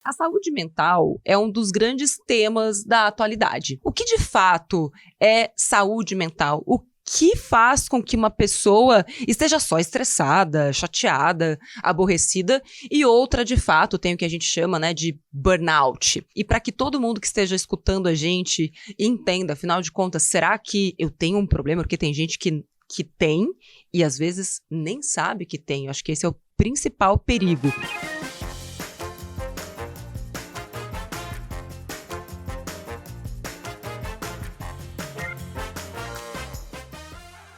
A saúde mental é um dos grandes temas da atualidade. O que de fato é saúde mental? O que faz com que uma pessoa esteja só estressada, chateada, aborrecida e outra, de fato, tem o que a gente chama, né, de burnout. E para que todo mundo que esteja escutando a gente entenda, afinal de contas, será que eu tenho um problema? Porque tem gente que tem e às vezes nem sabe que tem. Eu acho que esse é o principal perigo.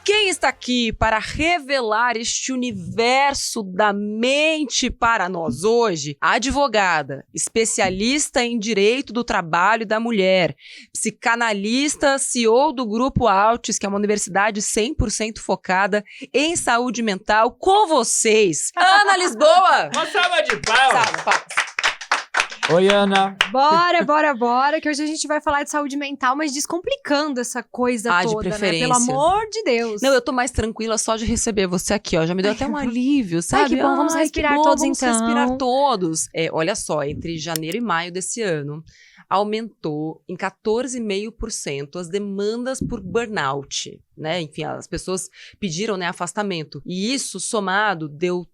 Quem está aqui para revelar este universo da mente para nós hoje? A advogada, especialista em direito do trabalho da mulher, psicanalista, CEO do Grupo Altis, que é uma universidade 100% focada em saúde mental, com vocês, Ana Lisboa! Uma salva de palmas! Salve, palmas. Oi, Ana. Bora, que hoje a gente vai falar de saúde mental, mas descomplicando essa coisa toda, de preferência. né? Pelo amor de Deus. Não, eu tô mais tranquila só de receber você aqui, ó. Já me deu até um alívio, sabe? Ai, que bom, vamos respirar todos, vamos então. respirar todos. Olha só, entre janeiro e maio desse ano, aumentou em 14,5% as demandas por burnout, né? Enfim, as pessoas pediram, né, afastamento. E isso, somado, deu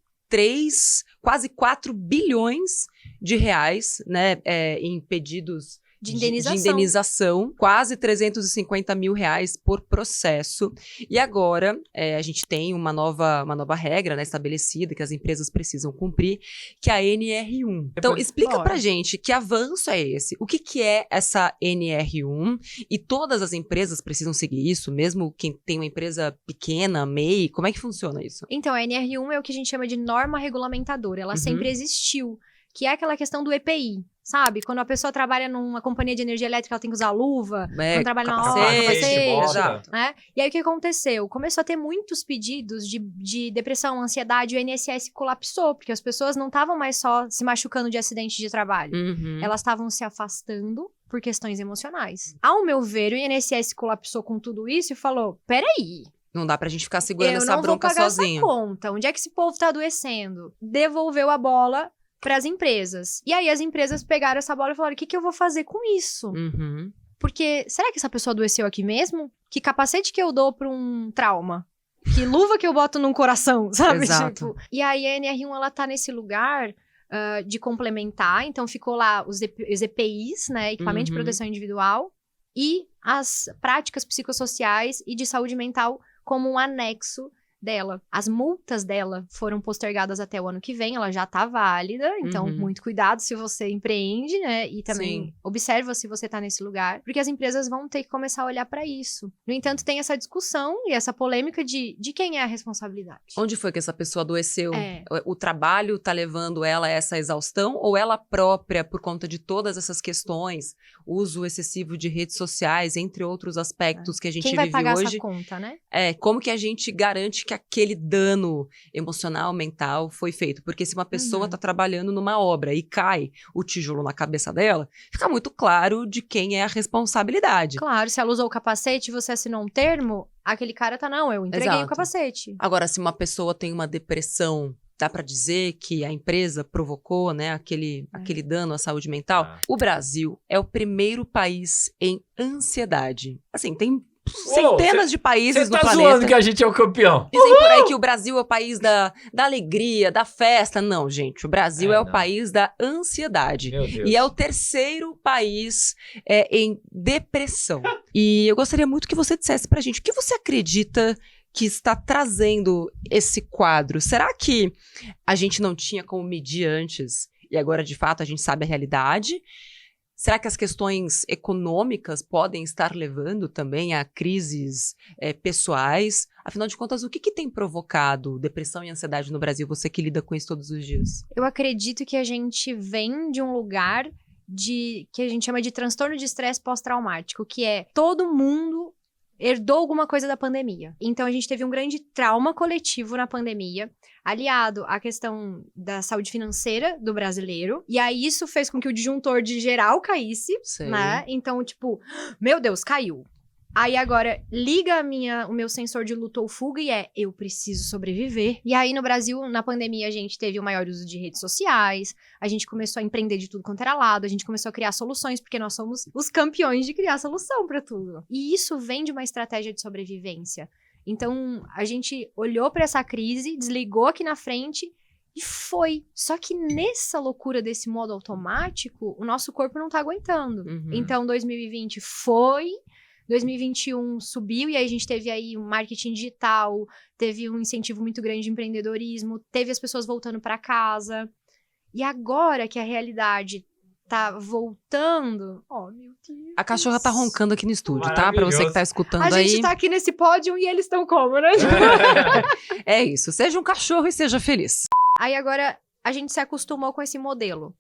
quase 4 bilhões de reais, né, em pedidos de indenização, quase 350 mil reais por processo. E agora a gente tem uma nova regra, né, estabelecida que as empresas precisam cumprir, que é a NR1. Então, explica pra gente que avanço é esse, o que é essa NR1 e todas as empresas precisam seguir isso, mesmo quem tem uma empresa pequena, MEI, como é que funciona isso? Então, a NR1 é o que a gente chama de norma regulamentadora, ela sempre existiu, que é aquela questão do EPI. Sabe? Quando a pessoa trabalha numa companhia de energia elétrica, ela tem que usar luva. Quando trabalha na capacete, né? E aí, o que aconteceu? Começou a ter muitos pedidos de depressão, ansiedade, o INSS colapsou, porque as pessoas não estavam mais só se machucando de acidente de trabalho. Elas estavam se afastando por questões emocionais. Ao meu ver, o INSS colapsou com tudo isso e falou, peraí, não dá pra gente ficar segurando essa bronca sozinho. Eu não vou pagar sozinho. essa conta. Onde é que esse povo tá adoecendo? Devolveu a bola para as empresas. E aí as empresas pegaram essa bola e falaram, o que eu vou fazer com isso? Porque, será que essa pessoa adoeceu aqui mesmo? Que capacete que eu dou pra um trauma? Que luva que eu boto num coração, sabe? Exato. Tipo, e aí a NR1, ela tá nesse lugar de complementar, então ficou lá os EPIs, né, equipamento de proteção individual, e as práticas psicossociais e de saúde mental como um anexo dela. As multas dela foram postergadas até o ano que vem, ela já tá válida, então muito cuidado se você empreende, né, e também observa se você tá nesse lugar, porque as empresas vão ter que começar a olhar pra isso. No entanto, tem essa discussão e essa polêmica de quem é a responsabilidade. Onde foi que essa pessoa adoeceu? O trabalho tá levando ela a essa exaustão ou ela própria, por conta de todas essas questões, uso excessivo de redes sociais, entre outros aspectos que a gente vive hoje? Quem vai pagar essa conta, né? Como que a gente garante que aquele dano emocional, mental foi feito? Porque se uma pessoa está trabalhando numa obra e cai o tijolo na cabeça dela, fica muito claro de quem é a responsabilidade. Claro, se ela usou o capacete e você assinou um termo, aquele cara tá, não, eu entreguei o capacete. Agora, se uma pessoa tem uma depressão, dá para dizer que a empresa provocou, né, aquele dano à saúde mental? O Brasil é o primeiro país em ansiedade. Assim, tem centenas de países no planeta. Você tá zoando que a gente é o campeão. Dizem por aí que o Brasil é o país da alegria, da festa. Não, gente. O Brasil é o país da ansiedade. Meu Deus. E é o terceiro país em depressão. E eu gostaria muito que você dissesse pra gente o que você acredita que está trazendo esse quadro. Será que a gente não tinha como medir antes e agora, de fato, a gente sabe a realidade? Será que as questões econômicas podem estar levando também a crises pessoais? Afinal de contas, o que tem provocado depressão e ansiedade no Brasil? Você que lida com isso todos os dias. Eu acredito que a gente vem de um lugar que a gente chama de transtorno de estresse pós-traumático, que é todo mundo herdou alguma coisa da pandemia. Então, a gente teve um grande trauma coletivo na pandemia, aliado à questão da saúde financeira do brasileiro. E aí, isso fez com que o disjuntor de geral caísse, né? Então, tipo, meu Deus, caiu. Aí agora, liga o meu sensor de luta ou fuga e eu preciso sobreviver. E aí no Brasil, na pandemia, a gente teve o maior uso de redes sociais, a gente começou a empreender de tudo quanto era lado, a gente começou a criar soluções, porque nós somos os campeões de criar solução pra tudo. E isso vem de uma estratégia de sobrevivência. Então, a gente olhou pra essa crise, desligou aqui na frente e foi. Só que nessa loucura desse modo automático, o nosso corpo não tá aguentando. Então, 2020 foi... 2021 subiu e aí a gente teve aí um marketing digital, teve um incentivo muito grande de empreendedorismo, teve as pessoas voltando para casa. E agora que a realidade tá voltando... Oh, meu Deus. A cachorra tá roncando aqui no estúdio, tá? Pra Maravilhoso. você que tá escutando A aí. gente tá aqui nesse pódio e eles estão como, né? É isso. Seja um cachorro e seja feliz. Aí agora a gente se acostumou com esse modelo.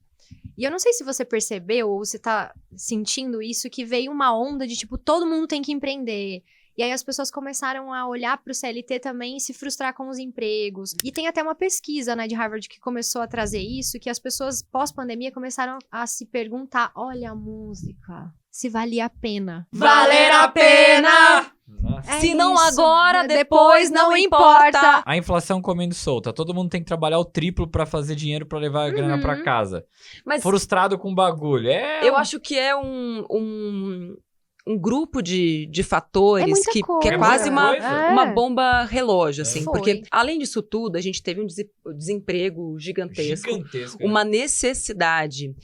E eu não sei se você percebeu ou você tá sentindo isso, que veio uma onda de, tipo, todo mundo tem que empreender. E aí as pessoas começaram a olhar pro CLT também e se frustrar com os empregos. E tem até uma pesquisa, né, de Harvard que começou a trazer isso, que as pessoas pós-pandemia começaram a se perguntar, olha a música, se valia a pena. Valer a pena! Nossa. Se não isso. agora, depois não importa. A inflação comendo solta. Todo mundo tem que trabalhar o triplo pra fazer dinheiro pra levar a grana pra casa. Mas Frustrado com o bagulho. eu acho que é um grupo de fatores É muita que é coisa. quase muita coisa. uma bomba relógio, assim. Foi. Porque, além disso tudo, a gente teve um desemprego gigantesco. Gigantesco. Uma necessidade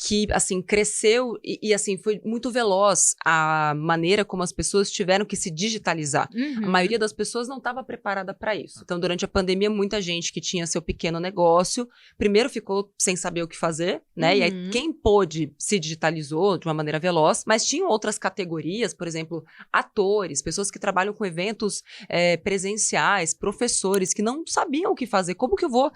que, assim, cresceu e, assim, foi muito veloz a maneira como as pessoas tiveram que se digitalizar. A maioria das pessoas não estava preparada para isso. Então, durante a pandemia, muita gente que tinha seu pequeno negócio, primeiro ficou sem saber o que fazer, né? E aí, quem pôde se digitalizou de uma maneira veloz, mas tinham outras categorias, por exemplo, atores, pessoas que trabalham com eventos presenciais, professores que não sabiam o que fazer. Como que eu vou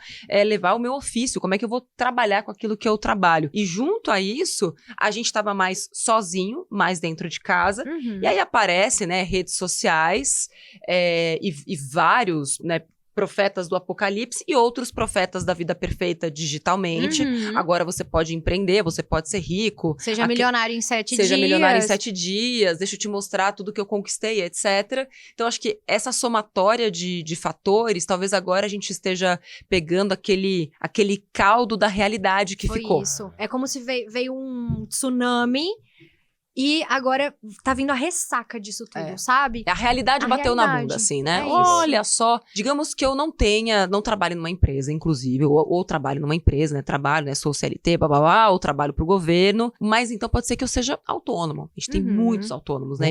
levar o meu ofício? Como é que eu vou trabalhar com aquilo que eu trabalho? E junto a isso, a gente estava mais sozinho, mais dentro de casa. E aí aparece, né, redes sociais e vários, né, profetas do apocalipse e outros profetas da vida perfeita digitalmente. Agora você pode empreender, você pode ser rico. Seja milionário em 7 dias. Seja milionário em 7 dias, deixa eu te mostrar tudo que eu conquistei, etc. Então, acho que essa somatória de fatores, talvez agora a gente esteja pegando aquele caldo da realidade que Foi ficou. isso. É como se veio um tsunami e agora tá vindo a ressaca disso tudo, sabe? A realidade bateu na bunda, assim, né? Olha só, digamos que eu não trabalhe numa empresa, inclusive, ou trabalho numa empresa, né? Trabalho, né? Sou CLT, blá, ou trabalho pro governo, mas então pode ser que eu seja autônomo. A gente tem muitos autônomos, né?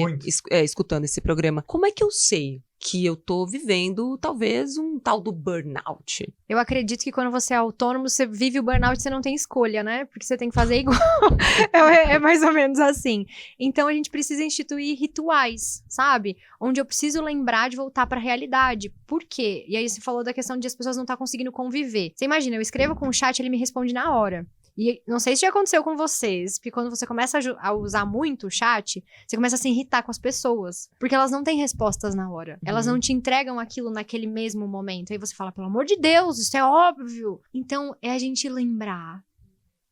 Escutando esse programa. Como é que eu sei que eu tô vivendo, talvez, um tal do burnout? Eu acredito que quando você é autônomo, você vive o burnout, você não tem escolha, né? Porque você tem que fazer igual. É mais ou menos assim. Então, a gente precisa instituir rituais, sabe? Onde eu preciso lembrar de voltar pra realidade. Por quê? E aí, você falou da questão de as pessoas não estar conseguindo conviver. Você imagina, eu escrevo com o chat, ele me responde na hora. E não sei se já aconteceu com vocês, porque quando você começa a usar muito o chat, você começa a se irritar com as pessoas. Porque elas não têm respostas na hora. Elas não te entregam aquilo naquele mesmo momento. Aí você fala, pelo amor de Deus, isso é óbvio. Então, é a gente lembrar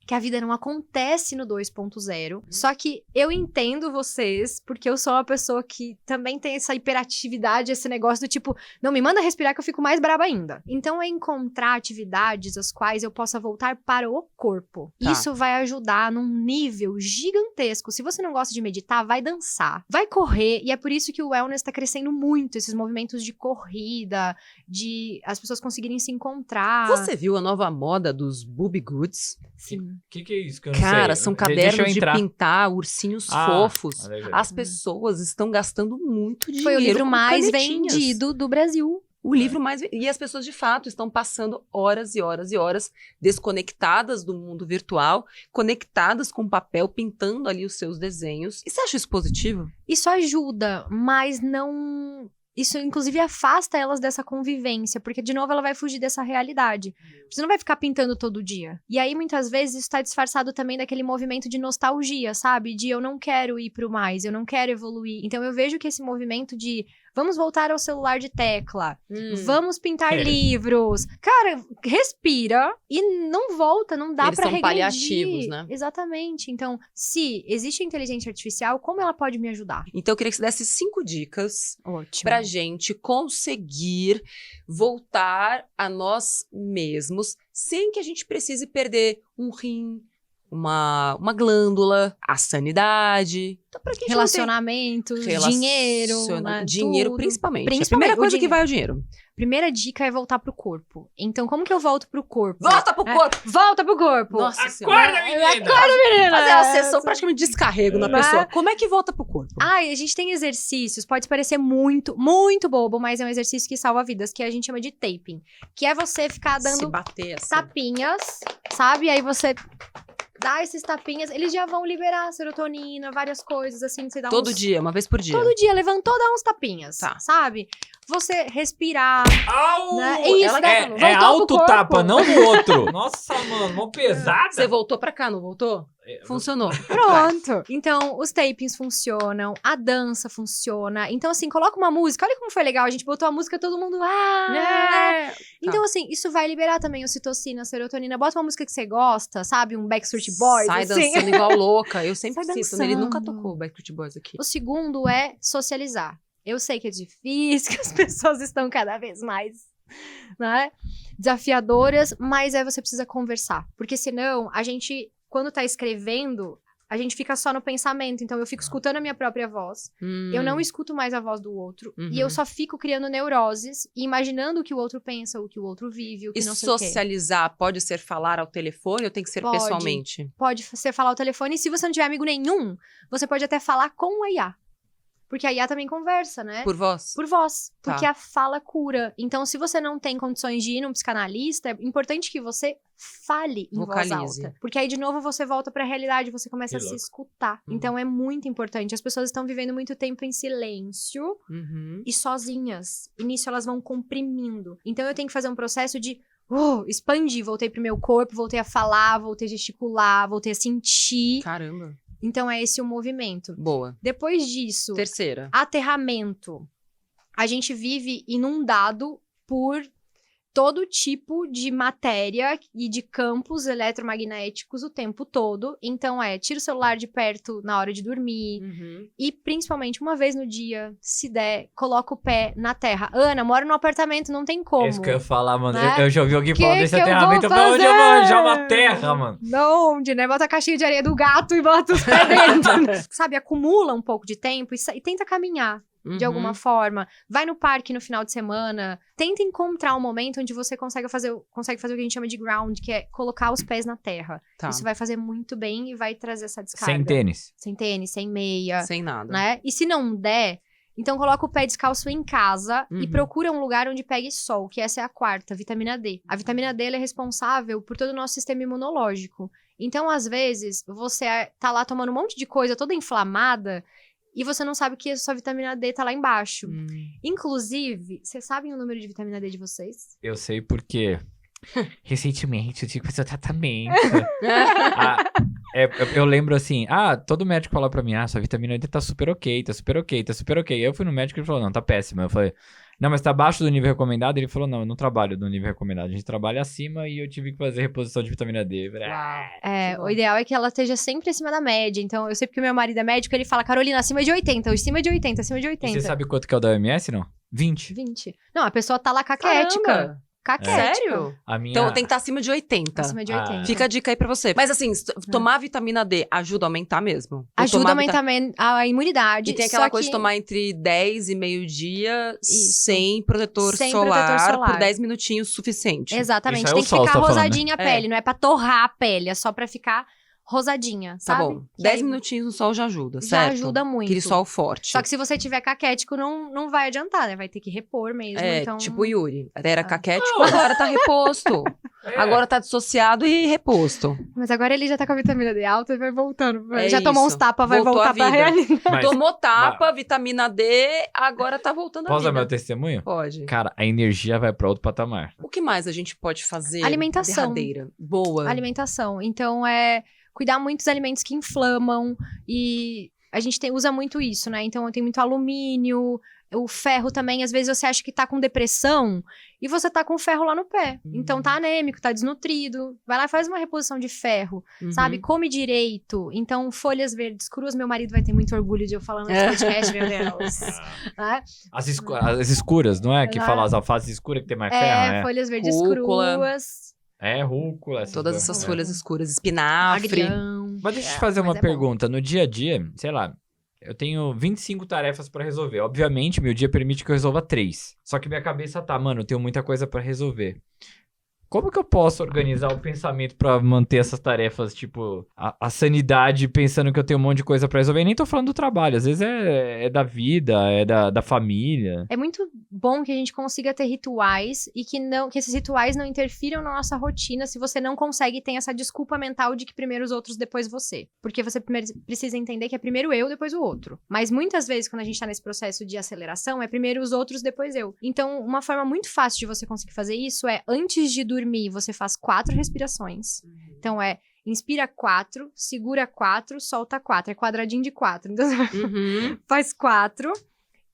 que a vida não acontece no 2.0. Só que eu entendo vocês, porque eu sou uma pessoa que também tem essa hiperatividade, esse negócio do tipo, não me manda respirar que eu fico mais braba ainda. Então é encontrar atividades as quais eu possa voltar para o corpo. Tá. Isso vai ajudar num nível gigantesco. Se você não gosta de meditar, vai dançar, vai correr, e é por isso que o wellness tá crescendo muito, esses movimentos de corrida, de as pessoas conseguirem se encontrar. Você viu a nova moda dos booby goods? Sim. O que é isso que eu não sei? Cara, são Deixa eu cadernos de entrar. pintar ursinhos fofos. legal. As pessoas estão gastando muito dinheiro. Foi o livro com mais canetinhas. vendido do Brasil. O livro mais... E as pessoas, de fato, estão passando horas e horas e horas desconectadas do mundo virtual, conectadas com papel, pintando ali os seus desenhos. E você acha isso positivo? Isso ajuda, mas não... Isso, inclusive, afasta elas dessa convivência, porque, de novo, ela vai fugir dessa realidade. Você não vai ficar pintando todo dia. E aí, muitas vezes, isso tá disfarçado também daquele movimento de nostalgia, sabe? De eu não quero ir pro mais, eu não quero evoluir. Então, eu vejo que esse movimento de Vamos voltar ao celular de tecla. Vamos pintar É. livros. Cara, respira e não volta, não dá Eles pra são regredir. paliativos, né? Exatamente. Então, se existe a inteligência artificial, como ela pode me ajudar? Então, eu queria que você desse 5 dicas Ótimo. pra gente conseguir voltar a nós mesmos sem que a gente precise perder um rim, uma glândula, a sanidade. Então, pra que a gente não Relacionamentos, tem dinheiro, né? dinheiro, Tudo. principalmente. A Principalmente primeira o coisa que dinheiro. vai é o dinheiro. Primeira dica é voltar pro corpo. Então, como que eu volto pro corpo? Volta pro corpo! Volta pro corpo! Nossa Senhora. Acorda, menina! menina! Fazer uma sessão praticamente descarrego na Né? pessoa. Como é que volta pro corpo? Ai, a gente tem exercícios, pode parecer muito, muito bobo, mas é um exercício que salva vidas, que a gente chama de taping. Que é você ficar Se dando bater assim. tapinhas, sabe? Aí você dá esses tapinhas, eles já vão liberar serotonina, várias coisas, assim, você dá Todo uns... dia, uma vez por dia. Todo dia, levantou, dá uns tapinhas, Tá. sabe? Você respirar, Au! né? Isso, Ela né? É Voltou pro auto-tapa, corpo. não do outro. Nossa, mano, mó pesada. Você voltou pra cá, não voltou? Funcionou. Pronto. Então, os tapings funcionam, a dança funciona. Então, assim, coloca uma música. Olha como foi legal. A gente botou a música, todo mundo. Né? Então, assim, isso vai liberar também ocitocina, serotonina. Bota uma música que você gosta, sabe? Um Backstreet Boys. Sai assim. dançando igual louca. Eu sempre Sai cito, né? Ele nunca dançando. tocou o Backstreet Boys aqui. O segundo é socializar. Eu sei que é difícil, que as pessoas estão cada vez mais, né, desafiadoras, mas você precisa conversar. Porque senão, a gente, quando tá escrevendo, a gente fica só no pensamento. Então, eu fico escutando a minha própria voz. Eu não escuto mais a voz do outro. E eu só fico criando neuroses e imaginando o que o outro pensa, o que o outro vive, o que E não sei o quê. socializar pode ser falar ao telefone ou tem que ser Pode. pessoalmente? Pode você falar o telefone. E se você não tiver amigo nenhum, você pode até falar com a IA. Porque a IA também conversa, né? Por voz? Por voz, Tá. porque a fala cura. Então, se você não tem condições de ir num psicanalista, é importante que você fale em Vocalize. voz alta. Porque aí, de novo, você volta pra realidade, você começa Que a se louco. escutar. Então, é muito importante. As pessoas estão vivendo muito tempo em silêncio Uhum. e sozinhas. E nisso, elas vão comprimindo. Então, eu tenho que fazer um processo de expandir. Voltei pro meu corpo, voltei a falar, voltei a gesticular, voltei a sentir. Caramba. Então, é esse o movimento. Boa. Depois disso, Terceira. aterramento. A gente vive inundado por todo tipo de matéria e de campos eletromagnéticos o tempo todo. Então, tira o celular de perto na hora de dormir. Uhum. E, principalmente, uma vez no dia, se der, coloca o pé na terra. Ana, moro num apartamento, não tem como. É isso que eu ia falar, mano. Né? Eu já ouvi alguém Que falando desse que eu aterramento. Eu vou falei, onde eu vou fazer? arranjar uma terra, mano? Onde, né? Bota a caixinha de areia do gato e bota os pés dentro. Sabe, acumula um pouco de tempo e tenta caminhar. De Uhum. alguma forma. Vai no parque no final de semana. Tenta encontrar um momento onde você consegue fazer o que a gente chama de ground, que é colocar os pés na terra. Tá. Isso vai fazer muito bem e vai trazer essa descarga. Sem tênis. Sem tênis, sem meia, Sem nada. né? E se não der, então coloca o pé descalço em casa e Uhum. procura um lugar onde pegue sol, que essa é a quarta, vitamina D. A vitamina D ela é responsável por todo o nosso sistema imunológico. Então, às vezes, você tá lá tomando um monte de coisa toda inflamada e você não sabe que a sua vitamina D tá lá embaixo. Inclusive, vocês sabem o número de vitamina D de vocês? Eu sei porque recentemente eu tive que fazer o tratamento. Eu lembro assim, todo médico fala pra mim, sua vitamina D tá super ok, tá super ok, tá super ok. Aí eu fui no médico e ele falou, não, tá péssima. Eu falei, não, mas tá abaixo do nível recomendado? Ele falou, não, eu não trabalho no nível recomendado, a gente trabalha acima e eu tive que fazer reposição de vitamina D. Eu falei, Que bom. O ideal é que ela esteja sempre acima da média. Então, eu sei porque meu marido é médico, ele fala, Carolina, acima de 80, acima de 80, acima de 80. E você sabe quanto que é o da OMS, não? 20. 20. Não, a pessoa tá lá caquética. Caramba. Caquética. Sério? A minha... Então tem que estar acima de 80. Acima de Ah. 80. Fica a dica aí pra você. Mas assim, tomar vitamina D ajuda a aumentar mesmo? Ou Ajuda a tomar aumentar a imunidade. E tem aquela só coisa de que- tomar entre 10 e meio-dia Isso. sem protetor Sem solar protetor solar. por 10 minutinhos suficiente. Exatamente. Isso é Tem o que sol, ficar você tá falando, rosadinha a né? pele. Não é pra torrar a pele, é só pra ficar rosadinha, Tá sabe? bom. Que 10 aí minutinhos no sol já ajuda, Já certo? ajuda muito. Aquele sol forte. Só que se você tiver caquético, não vai adiantar, né? Vai ter que repor mesmo. É, então... tipo o Yuri. Até era Ah. caquético, agora tá reposto. É. Agora tá dissociado e reposto. Mas agora ele já tá com a vitamina D alta e vai voltando. É já tomou uns isso. tapas, vai Voltou voltar à pra vida. realidade. Mas, Tomou tapa, vitamina D, agora tá voltando a posso dar vida. meu testemunho? Pode. Cara, a energia vai pra outro patamar. O que mais a gente pode fazer? Alimentação. Derradeira. Boa. Alimentação. Então, cuidar muito dos alimentos que inflamam e a gente usa muito isso, né? Então, tem muito alumínio, O ferro também, às vezes você acha que tá com depressão e você tá com ferro lá no pé. Então tá anêmico, tá desnutrido. Vai lá e faz uma reposição de ferro, sabe? Come direito. Então, folhas verdes cruas, meu marido vai ter muito orgulho de eu falando nesse podcast, meu Deus. Né? As escuras, não é? Que fala as alfaces escuras que tem mais ferro, né? Folhas verdes Rúcula. cruas. Rúcula. Todas essas folhas escuras, espinafre. Agrião. Mas deixa eu te fazer uma bom. pergunta. No dia a dia, sei lá, eu tenho 25 tarefas pra resolver. Obviamente, meu dia permite que eu resolva 3. Só que minha cabeça tá, mano, eu tenho muita coisa pra resolver. Como que eu posso organizar o pensamento pra manter essas tarefas, tipo, a sanidade, pensando que eu tenho um monte de coisa pra resolver? E nem tô falando do trabalho, às vezes é da vida, é da família. É muito bom que a gente consiga ter rituais e que esses rituais não interfiram na nossa rotina se você não consegue ter essa desculpa mental de que primeiro os outros, depois você. Porque você primeiro precisa entender que é primeiro eu, depois o outro. Mas muitas vezes, quando a gente tá nesse processo de aceleração, é primeiro os outros, depois eu. Então, uma forma muito fácil de você conseguir fazer isso é, antes de dormir, você faz 4 respirações. Então, inspira 4, segura 4, solta 4. É quadradinho de 4. Então, faz 4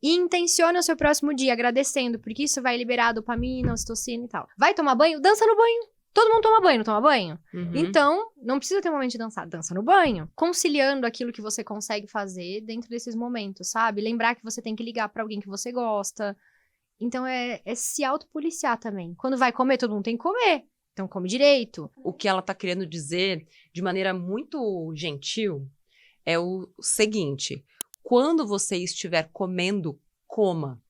e intenciona o seu próximo dia agradecendo, porque isso vai liberar dopamina, ocitocina e tal. Vai tomar banho? Dança no banho. Todo mundo toma banho, não toma banho? Então, não precisa ter um momento de dançar, dança no banho. Conciliando aquilo que você consegue fazer dentro desses momentos, sabe? Lembrar que você tem que ligar pra alguém que você gosta. Então, é se autopoliciar também. Quando vai comer, todo mundo tem que comer. Então, come direito. O que ela tá querendo dizer, de maneira muito gentil, é o seguinte. Quando você estiver comendo, coma.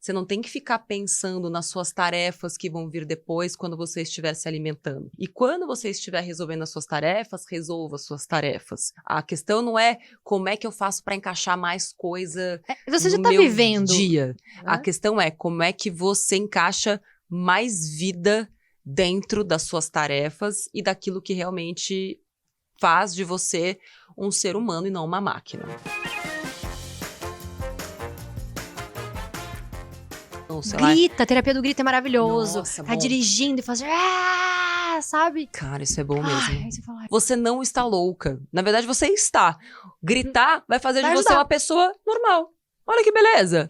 Você não tem que ficar pensando nas suas tarefas que vão vir depois quando você estiver se alimentando. E quando você estiver resolvendo as suas tarefas, resolva as suas tarefas. A questão não é como é que eu faço para encaixar mais coisa Você já no tá meu vivendo. dia. A questão é como é que você encaixa mais vida dentro das suas tarefas e daquilo que realmente faz de você um ser humano e não uma máquina. Grita, a terapia do grito é maravilhoso. Nossa, tá bom. dirigindo e faz... sabe? Cara, isso é bom mesmo. Aí você fala, Você não está louca. Na verdade, você está. Gritar vai fazer Vai de você ajudar. uma pessoa normal. Olha que beleza.